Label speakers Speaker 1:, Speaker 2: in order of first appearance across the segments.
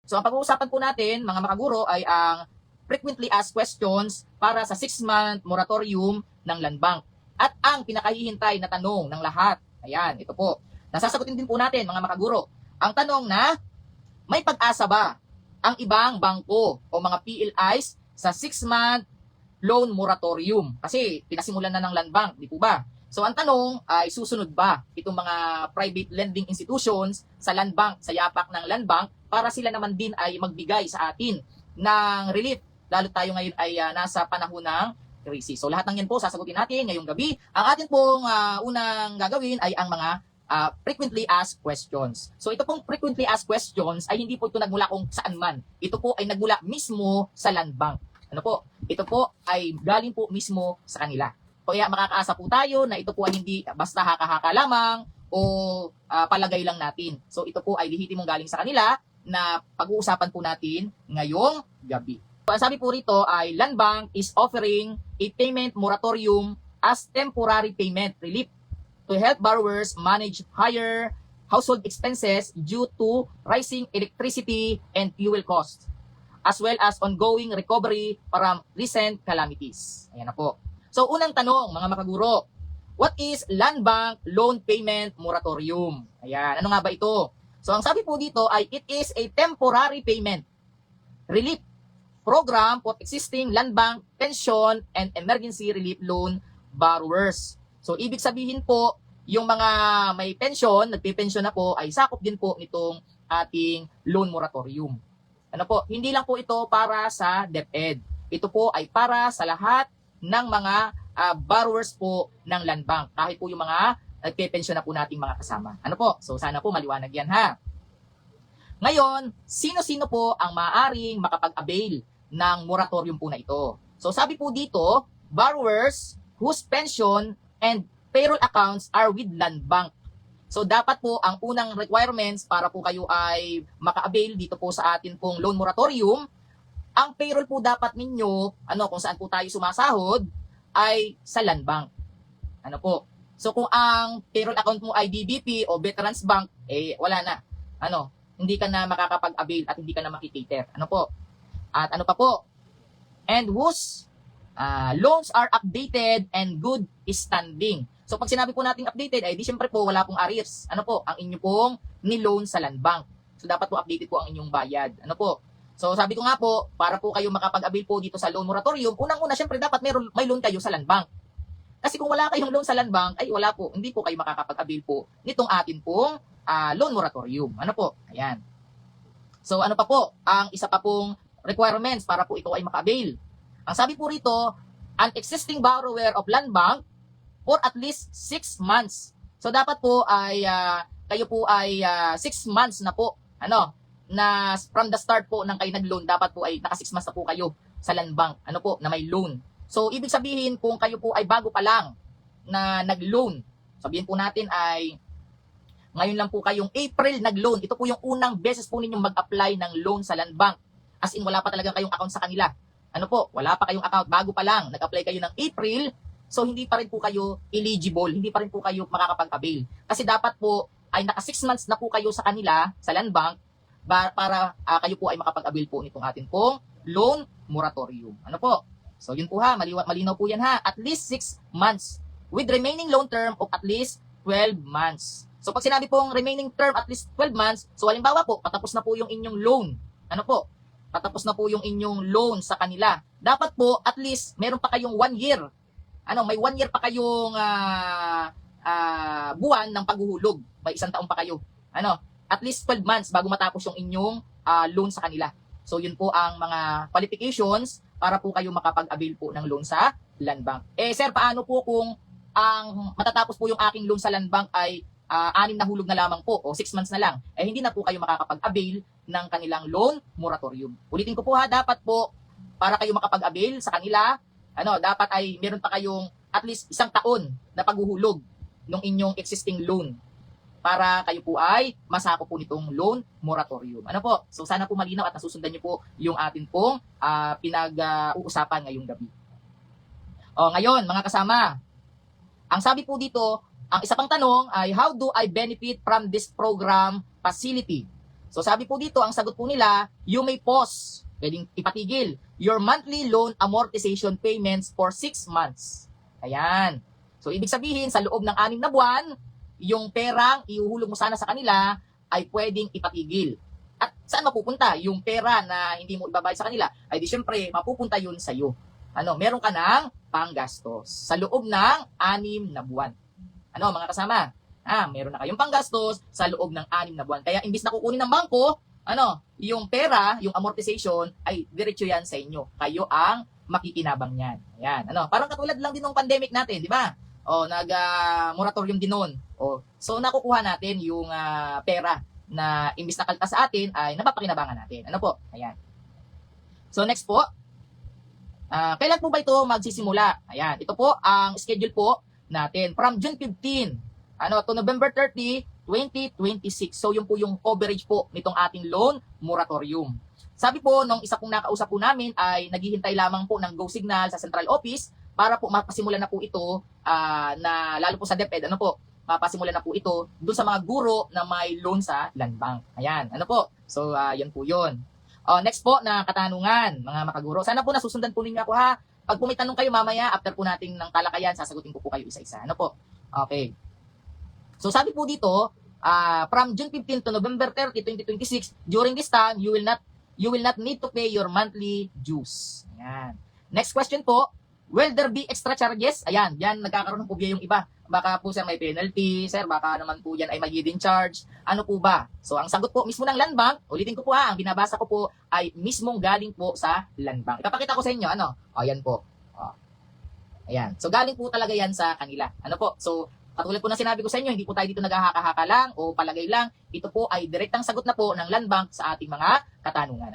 Speaker 1: So ang pag-uusapan po natin, mga makaguro, ay ang frequently asked questions para sa 6-month moratorium ng Land Bank. At ang pinakahihintay na tanong ng lahat, ayan, ito po. Nasasagutin din po natin, mga makaguro. Ang tanong na, may pag-asa ba ang ibang bangko o mga PLIs sa 6-month loan moratorium? Kasi pinasimulan na ng Land Bank, di po ba? So ang tanong ay susunod ba itong mga private lending institutions sa Land Bank, sa yapak ng Land Bank, para sila naman din ay magbigay sa atin ng relief, lalo tayo ngayon ay nasa panahon ng krisis. So lahat ng yan po sasagutin natin ngayong gabi. Ang atin pong unang gagawin ay ang mga frequently asked questions. So ito pong frequently asked questions ay hindi po ito nagmula kung saan man. Ito po ay nagmula mismo sa Land Bank. Ano po? Ito po ay galing po mismo sa kanila. Kaya makakaasa po tayo na ito po ay hindi basta haka-haka lamang o palagay lang natin. So ito po ay lehitimong galing sa kanila na pag-uusapan po natin ngayong gabi. So, ang sabi po rito ay Land Bank is offering a payment moratorium as temporary payment relief to help borrowers manage higher household expenses due to rising electricity and fuel costs, as well as ongoing recovery from recent calamities. Ayan na po. So, unang tanong, mga makaguro, what is Land Bank Loan Payment Moratorium? Ayan, ano nga ba ito? So, ang sabi po dito ay it is a temporary payment relief program for existing Land Bank pension and emergency relief loan borrowers. So, ibig sabihin po, yung mga may pension, nagpe-pension na po, ay sakop din po nitong ating loan moratorium. Ano po, hindi lang po ito para sa DepEd. Ito po ay para sa lahat ng mga borrowers po ng Land Bank. Kahit po yung mga nagpe-pension na po nating mga kasama. Ano po? So sana po maliwanag yan ha. Ngayon, sino-sino po ang maaaring makapag-avail ng moratorium po na ito? So sabi po dito, borrowers whose pension and payroll accounts are with Land Bank. So dapat po ang unang requirements para po kayo ay maka-avail dito po sa atin pong loan moratorium, ang payroll po dapat ninyo, kung saan po tayo sumasahod, ay sa Land Bank. Ano po? So kung ang payroll account mo ay DBP o Veterans Bank, wala na. Hindi ka na makakapag-avail at hindi ka na makikater. Ano po? At ano pa po? And whose loans are updated and good standing. So pag sinabi po nating updated, ay di syempre po wala pong arrears. Ano po? Ang inyo pong ni-loan sa Land Bank. So dapat po updated po ang inyong bayad. Ano po? So sabi ko nga po, para po kayo makapag-avail po dito sa loan moratorium, unang-una syempre dapat may loan kayo sa Land Bank. Kasi kung wala kayong loan sa Land Bank, ay wala po, hindi po kayo makakapag-avail po nitong atin pong loan moratorium. Ano po? Ayan. So ano pa po, ang isa pa pong requirements para po ito ay maka-avail. Ang sabi po rito, an existing borrower of Land Bank for at least 6 months. So dapat po ay kayo po ay 6 months na po, na from the start po ng kayo nag-loan, dapat po ay naka 6 months na po kayo sa Land Bank, na may loan. So, ibig sabihin, kung kayo po ay bago pa lang na nag-loan, sabihin po natin ay ngayon lang po kayong April nag-loan, ito po yung unang beses po ninyong mag-apply ng loan sa Land Bank. As in, wala pa talaga kayong account sa kanila. Wala pa kayong account, bago pa lang, nag-apply kayo ng April, so hindi pa rin po kayo eligible, hindi pa rin po kayo makakapag-avail. Kasi dapat po ay naka 6 months na po kayo sa kanila, sa Land Bank, para kayo po ay makapag-avail po nitong atin pong loan moratorium. Ano po? So yun po ha, malinaw po yan ha. At least 6 months with remaining loan term of at least 12 months. So pag sinabi pong remaining term at least 12 months, so halimbawa po, patapos na po yung inyong loan. Patapos na po yung inyong loan sa kanila. Dapat po at least meron pa kayong 1 year. May 1 year pa kayong buwan ng paghuhulog. May 1 taon pa kayo. At least 12 months bago matapos yung inyong loan sa kanila. So yun po ang mga qualifications para po kayo makapag-avail po ng loan sa Land Bank. Sir, paano po kung ang matatapos po yung aking loan sa Land Bank ay 6 na hulog na lamang po o 6 months na lang? Hindi na po kayo makakapag-avail ng kanilang loan moratorium. Ulitin ko po ha, dapat po para kayo makapag-avail sa kanila, dapat ay meron pa kayong at least 1 taon na paghuhulog ng inyong existing loan para kayo po ay masako po nitong loan moratorium. So sana po malinaw at nasusundan niyo po yung atin pong pinag-uusapan ngayong gabi. Ngayon, mga kasama, ang sabi po dito, ang isa pang tanong ay how do I benefit from this program facility? So sabi po dito, ang sagot po nila, you may pause, pwedeng ipatigil, your monthly loan amortization payments for 6 months. Ayan. So ibig sabihin, sa loob ng 6 na buwan, yung perang ihuhulog mo sana sa kanila ay pwedeng ipatigil. At saan mapupunta? Yung pera na hindi mo ibabayad sa kanila, ay di syempre, mapupunta yun sa iyo. Meron ka ng panggastos sa loob ng 6 na buwan. Mga kasama? Meron na kayong panggastos sa loob ng 6 na buwan. Kaya imbis na kukunin ng bangko, yung pera, yung amortization, ay diretso yan sa inyo. Kayo ang makikinabang yan. Ayan. Parang katulad lang din ng pandemic natin, di ba? Nag-moratorium din noon. So nakukuha natin yung pera na imbis na kaltas sa atin ay napapakinabangan natin. Ayan. So next po, kailan po ba ito magsisimula? Ayan, ito po ang schedule po natin from June 15 to November 30, 2026. So yun po yung coverage po nitong ating loan moratorium. Sabi po nung isa pong nakausap po namin ay naghihintay lamang po ng go signal sa central office para po mapasimulan na po ito na lalo po sa DepEd, mapasimulan na po ito doon sa mga guro na may loan sa Land Bank. Ayan, So, yan po yun. Next po na katanungan, mga makaguro. Sana po nasusundan po ninyo ako ha. Pag po may tanong kayo mamaya, after po natin ng talakayan, sasagutin ko po kayo isa-isa. Okay. So, sabi po dito, from June 15 to November 30, 2026, during this time, you will not need to pay your monthly dues. Ayan. Next question po, will there be extra charges? Ayan, yan nagkakaroon ng pobya yung iba. Baka po sir may penalty, sir baka naman po yan ay may hidden charge. Ano po ba? So ang sagot po mismo ng Land Bank, ulitin ko po ang binabasa ko po ay mismong galing po sa Land Bank. Ipapakita ko sa inyo, Ayan po. Ayan. So galing po talaga yan sa kanila. So katulad po na sinabi ko sa inyo, hindi po tayo dito naghahaka-haka lang o palagay lang. Ito po ay direktang sagot na po ng Land Bank sa ating mga katanungan.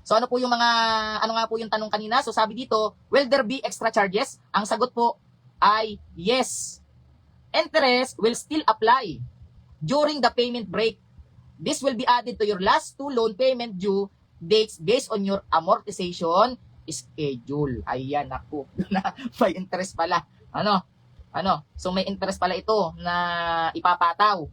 Speaker 1: So ano po yung nga po yung tanong kanina? So sabi dito, will there be extra charges? Ang sagot po ay yes. Interest will still apply during the payment break. This will be added to your last 2 loan payment due dates based on your amortization schedule. Ayan, ako. May interest pala. So may interest pala ito na ipapataw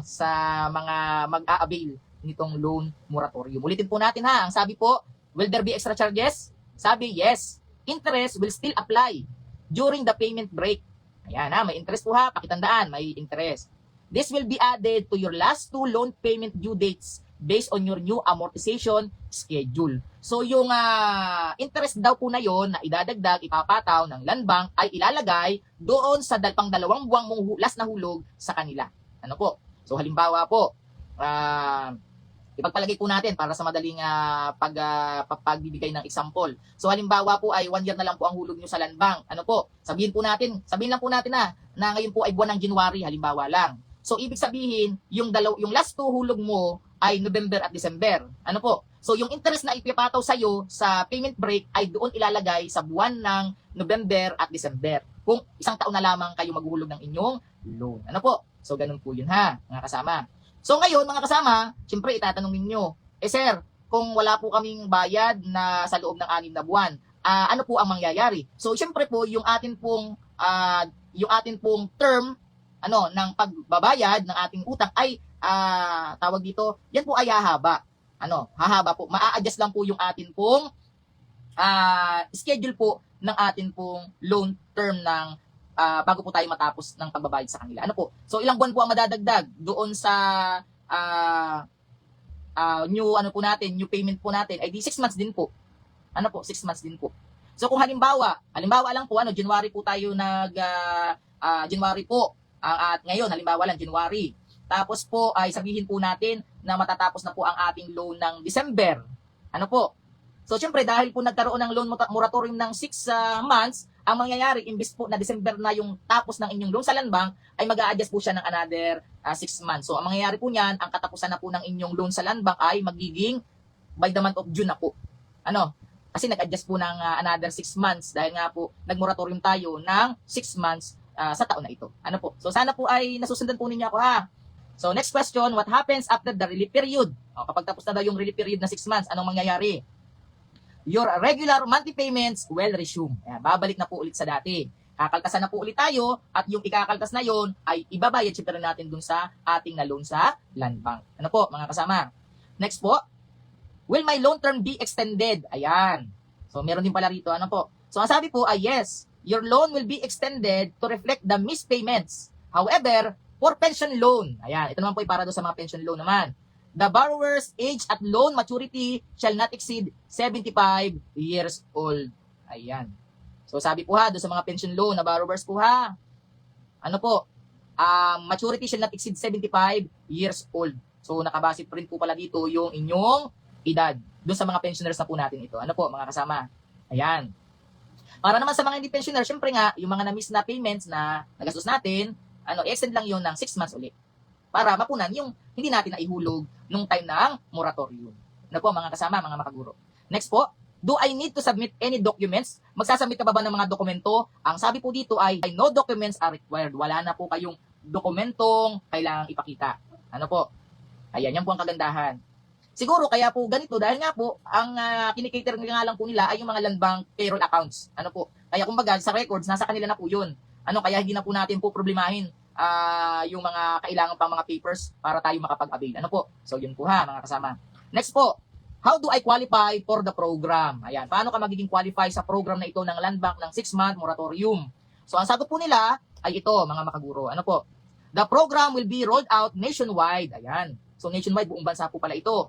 Speaker 1: sa mga mag-a-avail nitong loan moratorium. Ulitin po natin ha. Ang sabi po, will there be extra charges? Sabi, yes. Interest will still apply during the payment break. Ayan may interest po ha. Pakitandaan, may interest. This will be added to your last 2 loan payment due dates based on your new amortization schedule. So yung interest daw po na yon na idadagdag, ipapataw ng Land Bank ay ilalagay doon sa pang 2 buwang mong last na hulog sa kanila. So halimbawa po, ipagpalagay po natin para sa madaling pagbibigay ng example. So halimbawa po ay 1 year na lang po ang hulog nyo sa Land Bank. Sabihin lang po natin na ngayon po ay buwan ng January, halimbawa lang. So ibig sabihin, yung last 2 hulog mo ay November at December. So yung interest na ipipataw sa iyo sa payment break ay doon ilalagay sa buwan ng November at December. Kung 1 taon na lamang kayo maghuhulog ng inyong loan. So ganun po yun ha, mga kasama. So ngayon mga kasama, siyempre itatanong ninyo, sir, kung wala po kaming bayad na sa loob ng 6 na buwan, ano po ang mangyayari? So siyempre po yung atin pong term ng pagbabayad ng ating utang ay tawag dito, yan po ay hahaba. Hahaba po. Ma-adjust lang po yung atin pong schedule po ng atin pong loan term ng bago po tayo matapos ng pagbabayad sa kanila. So ilang buwan po ang madadagdag doon sa new payment po natin ay di 6 months din po. 6 months din po. So kung halimbawa lang po January po tayo January po at ngayon halimbawa lang January. Tapos po ay sabihin po natin na matatapos na po ang ating loan ng December. So syempre dahil po nagkaroon ng loan moratorium ng 6 months, ang mangyayari, imbis po na December na yung tapos ng inyong loan sa Land Bank, ay mag-a-adjust po siya ng another 6 months. So ang mangyayari po niyan, ang katapusan na po ng inyong loan sa Land Bank ay magiging by the month of June na po. Kasi nag-adjust po ng another 6 months dahil nga po nag-moratorium tayo ng 6 months sa taon na ito. So sana po ay nasusundan po ninyo ako ha. So next question, what happens after the relief period? Kapag tapos na daw yung relief period na 6 months, anong mangyayari? Your regular monthly payments will resume. Babalik na po ulit sa dati. Kakaltasan na po ulit tayo at yung ikakaltas na yon ay ibabayad syempre natin dun sa ating na loan sa Land Bank. Mga kasama? Next po, will my loan term be extended? Ayan. So, meron din pala rito. Ano po? So, ang sabi po ay yes, your loan will be extended to reflect the missed payments. However, for pension loan, ayan, ito naman po ay para doon sa mga pension loan naman. The borrower's age at loan maturity shall not exceed 75 years old. Ayan. So, sabi po ha, doon sa mga pension loan na borrowers po ha, ano po, maturity shall not exceed 75 years old. So, nakabase pa rin po pala dito yung inyong edad doon sa mga pensioners na po natin ito. Ano po, mga kasama? Ayan. Para naman sa mga hindi pensioner, syempre nga, yung mga na-miss na payments na nagastos natin, extend lang yun ng 6 months ulit. Para mapunan yung hindi natin naihulog nung time ng moratorium. Ano po, mga kasama, mga makaguro. Next po, do I need to submit any documents? Magsasubmit ka ba ng mga dokumento? Ang sabi po dito ay no documents are required. Wala na po kayong dokumentong kailangang ipakita. Ano po? Ayan, yan po ang kagandahan. Siguro kaya po ganito dahil nga po ang kinikater nga lang po nila ay yung mga land bank payroll accounts. Ano po? Kaya kumbaga sa records nasa kanila na po 'yun. Kaya hindi na po natin po problemahin yung mga kailangan pang mga papers para tayo makapag-avail. Ano po? So yun po ha, mga kasama. Next po, how do I qualify for the program? Ayan, paano ka magiging qualify sa program na ito ng land bank ng 6-month moratorium? So ang sagot po nila ay ito, mga makaguro. Ano po? The program will be rolled out nationwide. Ayan. So nationwide, buong bansa po pala ito.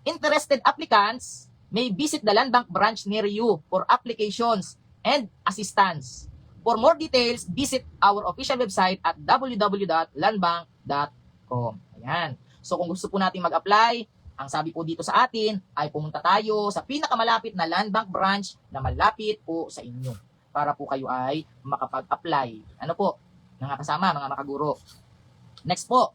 Speaker 1: Interested applicants may visit the land bank branch near you for applications and assistance. For more details, visit our official website at www.landbank.com. Ayan. So kung gusto po natin mag-apply, ang sabi po dito sa atin ay pumunta tayo sa pinakamalapit na land bank branch na malapit po sa inyo para po kayo ay makapag-apply. Ano po? Mga kasama, mga makaguro. Next po.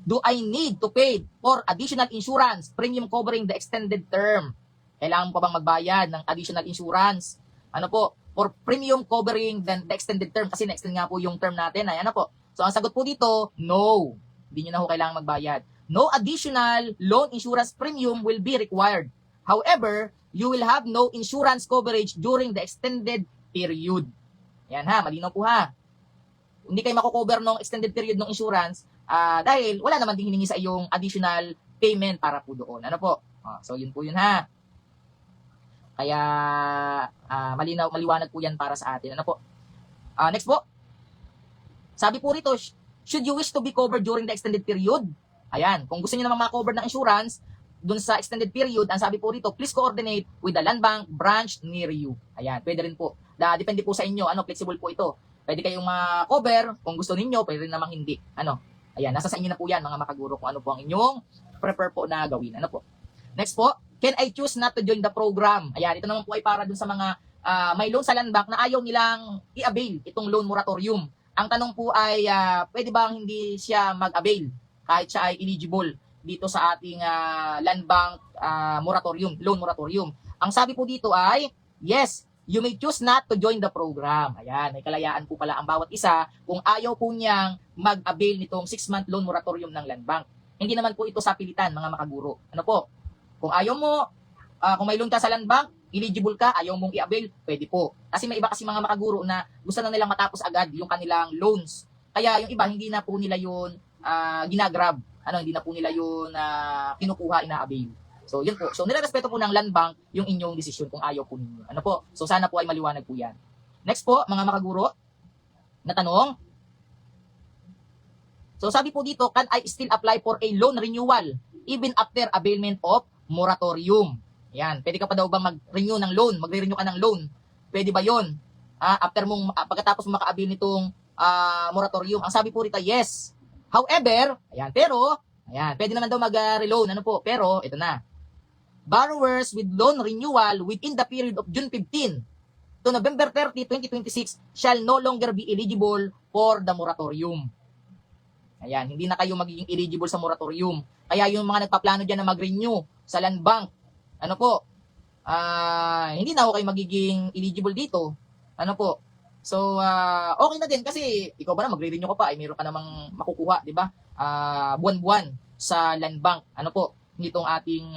Speaker 1: Do I need to pay for additional insurance premium covering the extended term? Kailangan mo pa bang magbayad ng additional insurance? Ano po? For premium covering the extended term. Kasi na-extend nga po yung term natin. Ay, ano po? So, ang sagot po dito, no. Hindi nyo na po kailangan magbayad. No additional loan insurance premium will be required. However, you will have no insurance coverage during the extended period. Yan ha, malinaw po ha. Hindi kayo makukover ng extended period ng insurance dahil wala naman ding hiningi sa iyong additional payment para po doon. Ano po? So, yun po yun ha. Kaya, maliwanag po yan para sa atin. Ano po? Next po. Sabi po rito, should you wish to be covered during the extended period? Ayan, kung gusto niyo naman ma-cover ng insurance dun sa extended period, ang sabi po rito, please coordinate with the land bank branch near you. Ayan, pwede rin po. Depende po sa inyo, flexible po ito. Pwede kayong ma-cover, kung gusto ninyo, pwede rin namang hindi. Ayan, nasa sa inyo na po yan, mga makaguro, kung ano po ang inyong prefer po na gawin. Ano po? Next po, can I choose not to join the program? Ayan, ito naman po ay para dun sa mga may loan sa land bank na ayaw nilang i-avail itong loan moratorium. Ang tanong po ay, pwede bang hindi siya mag-avail kahit siya ay eligible dito sa ating land bank moratorium, loan moratorium? Ang sabi po dito ay, yes, you may choose not to join the program. Ayan, may kalayaan po pala ang bawat isa kung ayaw po niyang mag-avail nitong 6-month loan moratorium ng land bank. Hindi naman po ito sa pilitan, mga makaguro. Ano po? Kung ayaw mo, kung may loan ka sa land bank, eligible ka, ayaw mong i-avail, pwede po. Kasi may iba kasi mga makaguro na gusto na nilang matapos agad yung kanilang loans. Kaya yung iba, hindi na po nila yun ginagrab. Hindi na po nila yun kinukuha, ina-avail. So, yun po. So, nilarespeto po ng land bank yung inyong desisyon kung ayaw po ninyo. Ano po? So, sana po ay maliwanag po yan. Next po, mga makaguro, na tanong. So, sabi po dito, can I still apply for a loan renewal even after availment of moratorium? Yan. Pwede ka pa daw bang mag-renew ng loan? Magre-renew ka ng loan? Pwede ba yun? Pagkatapos mo maka-avail nitong moratorium? Ang sabi po rito, yes. However, pwede naman daw mag-reloan. Ano po? Pero, ito na. Borrowers with loan renewal within the period of June 15 to November 30, 2026 shall no longer be eligible for the moratorium. Ayan, hindi na kayo magiging eligible sa moratorium. Kaya yung mga nagpaplano dyan na mag-renew sa land bank, hindi na ako kayo magiging eligible dito. Ano po? So, okay na din kasi ikaw ba na magre-renew ka pa, ay meron ka namang makukuha, di ba? Buwan-buwan sa land bank. Ano po? Nitong ating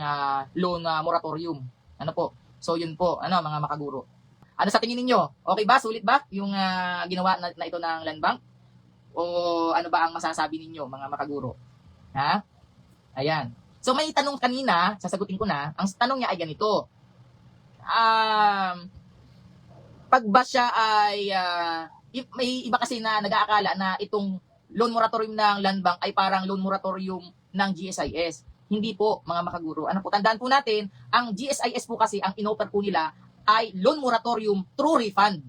Speaker 1: loan moratorium. Ano po? So, yun po, mga makaguro. Ano sa tingin ninyo? Okay ba? Sulit ba yung ginawa na ito ng land bank? O ano ba ang masasabi ninyo, mga makaguro? Ha? Ayan. So may tanong kanina, sasagutin ko na. Ang tanong niya ay ganito. Pag ba siya ay may iba kasi na nag-aakala na itong loan moratorium ng Land Bank ay parang loan moratorium ng GSIS. Hindi po, mga makaguro. Ano po, tandaan po natin, ang GSIS po kasi, ang inoffer po nila ay loan moratorium through refund.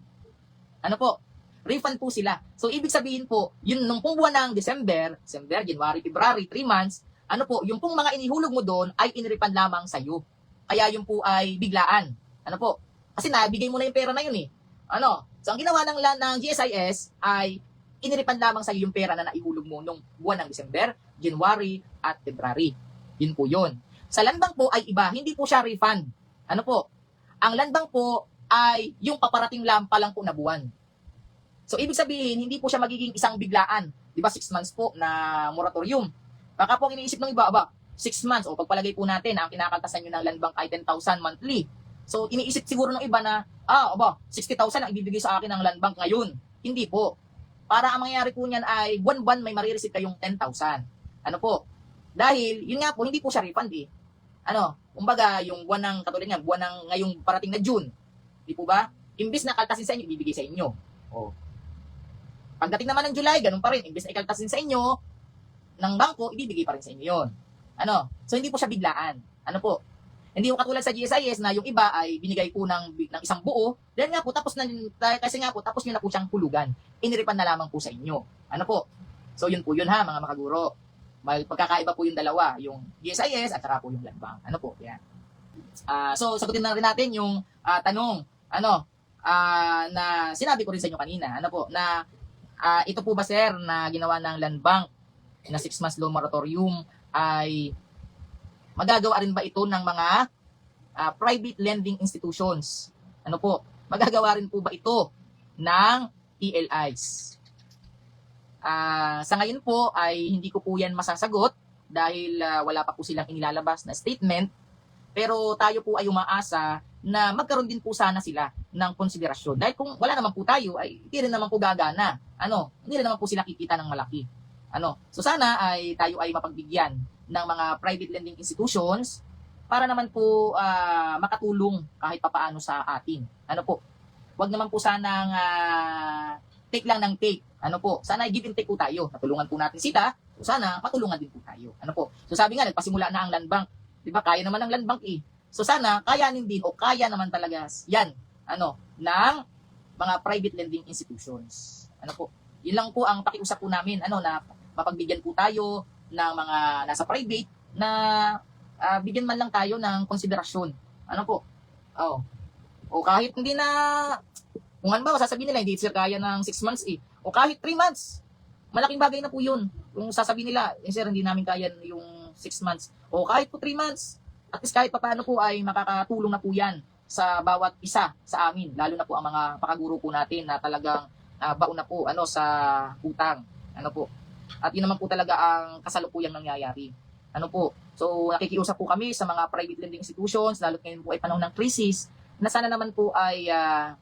Speaker 1: Ano po? Refund po sila. So, ibig sabihin po, yun nung pong buwan ng December, January, February, 3 months, ano po, yung pong mga inihulog mo doon ay inirefund lamang sa iyo. Kaya yung po ay biglaan. Ano po? Kasi nabigay mo na yung pera na yun eh. Ano? So, ang ginawa ng GSIS ay inirefund lamang sa iyo yung pera na naihulog mo nung buwan ng December, January, at February. Yun po yun. Sa Land Bank po ay iba. Hindi po siya refund. Ano po? Ang Land Bank po ay yung paparating lang pa lang po na buwan. So, ibig sabihin, hindi po siya magiging isang biglaan. Di ba, 6 months po na moratorium. Baka po ang iniisip ng iba, 6 months, o pagpalagay po natin, ang kinakaltasan nyo ng Land Bank ay 10,000 monthly. So, iniisip siguro ng iba na, 60,000 ang ibibigay sa akin ng Land Bank ngayon. Hindi po. Para ang mangyayari po niyan ay, buwan-buwan may marireceive kayong 10,000. Ano po? Dahil, yun nga po, hindi po siya refund eh. Ano, kumbaga, yung buwan ng, katulad nga, buwan ng ngayong parating na June. Di po ba? Imbis na kaltasin sa inyo, ibibigay sa inyo. O. Pagdating naman ng July, ganun pa rin. Imbes na ikaltasin sa inyo, ng bangko, ibibigay pa rin sa inyo yun. Ano? So, hindi po siya biglaan. Ano po? Hindi po katulad sa GSIS na yung iba ay binigay po ng isang buo. Dahil nga po, kasi nga po, tapos nyo na po siyang hulugan. Iniripan na lamang po sa inyo. Ano po? So, yun po yun ha, mga makaguro. May pagkakaiba po yung dalawa, yung GSIS at saka po yung Land Bank. Ano po? Yan. So, sagutin na rin natin yung tanong, na sinabi ko rin sa inyo kanina. Ano po? Na, ito po ba sir na ginawa ng Land Bank na 6 months loan moratorium ay magagawa rin ba ito ng mga private lending institutions? Ano po? Magagawa rin po ba ito ng PLIs? Sa ngayon po ay hindi ko po yan masasagot dahil wala pa po silang inilalabas na statement, pero tayo po ay umaasa na magkaroon din po sana sila ng konsiderasyon. Dahil kung wala naman po tayo, ay hindi rin naman po gagana. Hindi rin naman po sila kikita ng malaki. So sana ay tayo ay mapagbigyan ng mga private lending institutions para naman po makatulong kahit papaano sa atin. Ano po? Wag naman po sanang take lang ng take. Ano po? Sana ay give and take po tayo. Natulungan po natin sila. So sana matulungan din po tayo. Ano po? So sabi nga, nagpasimula na ang Land Bank. 'Di ba? Kaya naman ng Land Bank eh. So sana kayanin din o kaya naman talaga yan ng mga private lending institutions. Ano po? Yun lang po ang pakiusap po namin na mapagbigyan po tayo ng mga nasa private na bigyan man lang tayo ng konsiderasyon. Ano po? O kahit hindi na kung ano ba sasabihin nila hindi sir kaya ng 6 months eh. O kahit 3 months. Malaking bagay na po 'yun. Kung sasabihin nila, sir hindi namin kaya yung 6 months. O kahit po 3 months. At least kahit papaano po ay makakatulong na po 'yan sa bawat isa sa amin, lalo na po ang mga pakaguro po natin na talagang baon na po sa utang. Ano po? At yun naman po talaga ang kasalukuyang nangyayari. Ano po? So nakikiusap po kami sa mga private lending institutions, lalo ngayon po ay panahon ng crisis, na sana naman po ay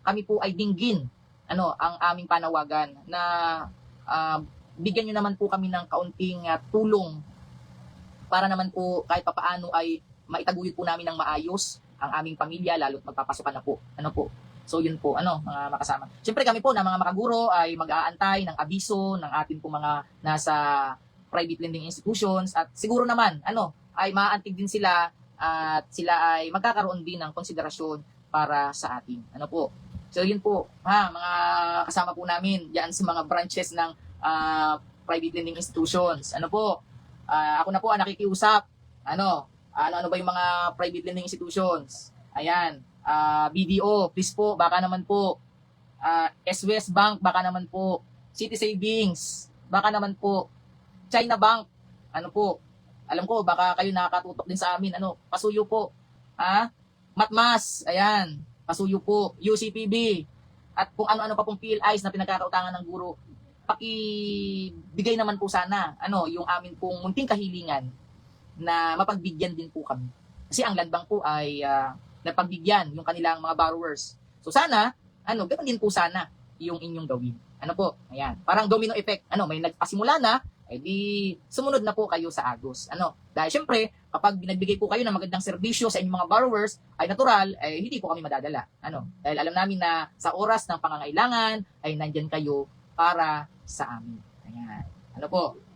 Speaker 1: kami po ay dinggin ang aming panawagan na bigyan nyo naman po kami ng kaunting tulong para naman po kahit papaano ay maitaguyod po namin ng maayos ang aming pamilya, lalo't magpapasokan na po. Ano po? So yun po, mga makasama. Siyempre kami po na mga makaguro ay mag-aantay ng abiso ng ating po mga nasa private lending institutions at siguro naman, ay maaantig din sila at sila ay magkakaroon din ng konsiderasyon para sa atin. Ano po? So yun po, mga kasama po namin diyan sa mga branches ng private lending institutions. Ano po? Ako na po ang nakikiusap. Ano ba yung mga private lending institutions? Ayan. BDO, please po, baka naman po. SWS Bank, baka naman po. City Savings, baka naman po. China Bank, ano po. Alam ko, baka kayo nakakatutok din sa amin. Pasuyo po. Matmas, ayan. Pasuyo po. UCPB. At kung ano-ano pa pong PLIs na pinagkakautangan ng guro, pakibigay naman po sana, yung amin pong munting kahilingan na mapagbigyan din po kami. Kasi ang Land Bank po ay napagbigyan yung kanilang mga borrowers. So sana, ganoon din po sana yung inyong gawin. Ano po? Ayan. Parang domino effect. May nagpasimula na, di sumunod na po kayo sa agos. Dahil syempre, kapag binagbigay po kayo ng magandang serbisyo sa inyong mga borrowers, ay natural, ay hindi po kami madadala. Dahil alam namin na sa oras ng pangangailangan, ay nandyan kayo para sa amin. Ayan. Ano po?